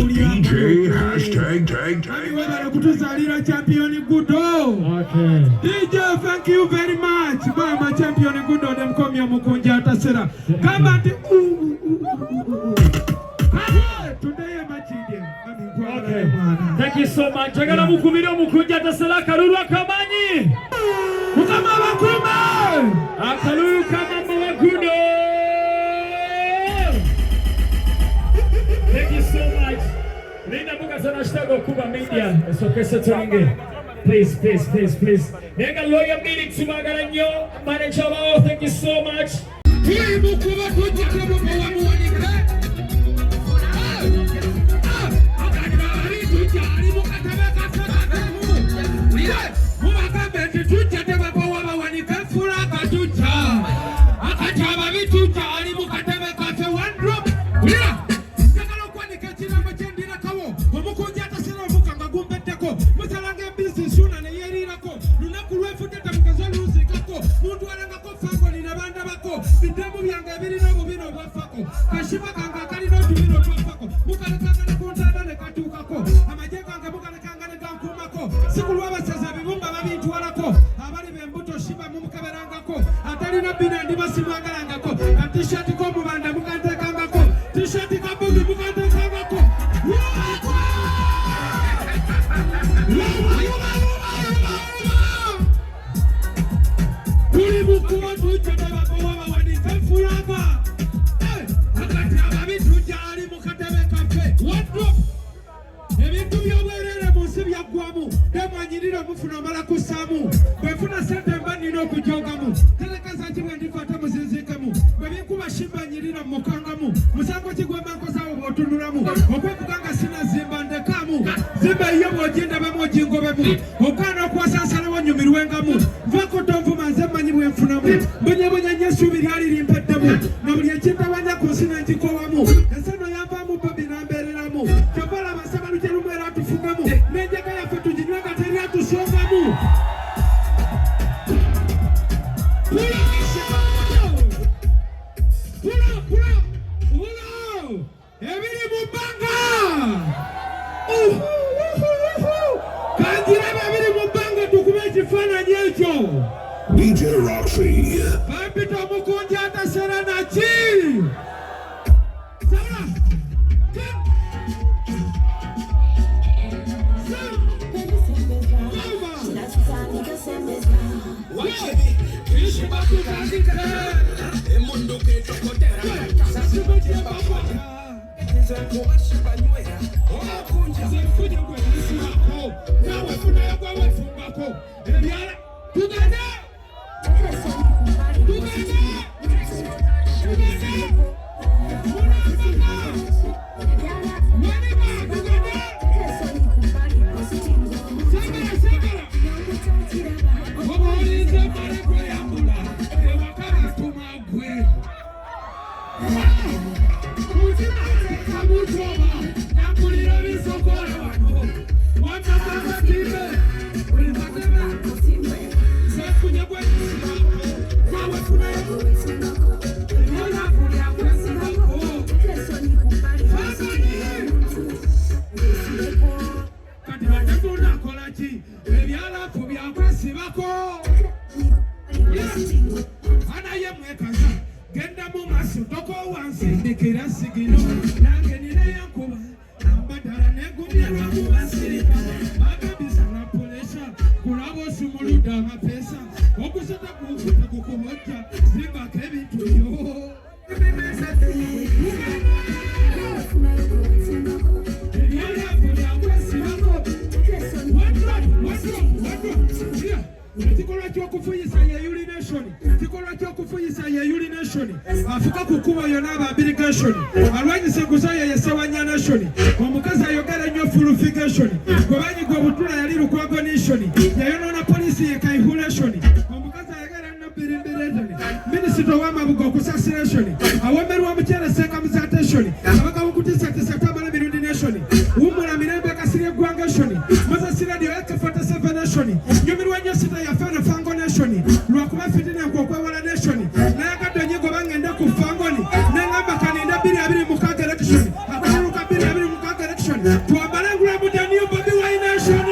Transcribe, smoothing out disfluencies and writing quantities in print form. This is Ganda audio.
DJ hashtag tag champion Gudo. Okay. DJ, thank you very much. Maama champion Gudo dem komi Omukunja Atasera. Come and today I'm a okay. Thank you so much. Chagala mukubiri Omukunja Atasera karuru akamanyi. Mukama bakuma. Akaruru kama Gudo. Thank you so much. Linda Mugaza Nashtago Kuba Media. It's okay, Satoringe. Please. Nega lawyer meeting to Magaranyo. Manager, thank you so much. DJ Roxy. Omukunja Atasera nachi. What? Afuka kukuba yona abirigation alwanyise gusaya yesewanya nation omukazi ayogera nnyo purification gobanyi gwo butula yali lukwago nation yayonona police yekaihulation omukazi ayogera nnyo birimbiretoni minisito w'amabugo okusasiration awomerwa mukyere senga musatation abaka bukutisa tisatambala mirundi nation umula mirembe kasire gwangation mazasira dio ek47 nation nyomirwa nnyo sita yafana fango nation lwakuba fitina kw'okwewala nation nayagadonye gobangenda ku fangoni nengamba kaninda biri abiri mukaga election akaruka biri abiri mukaga election tuambale ngulamu the new Bobby Wine nation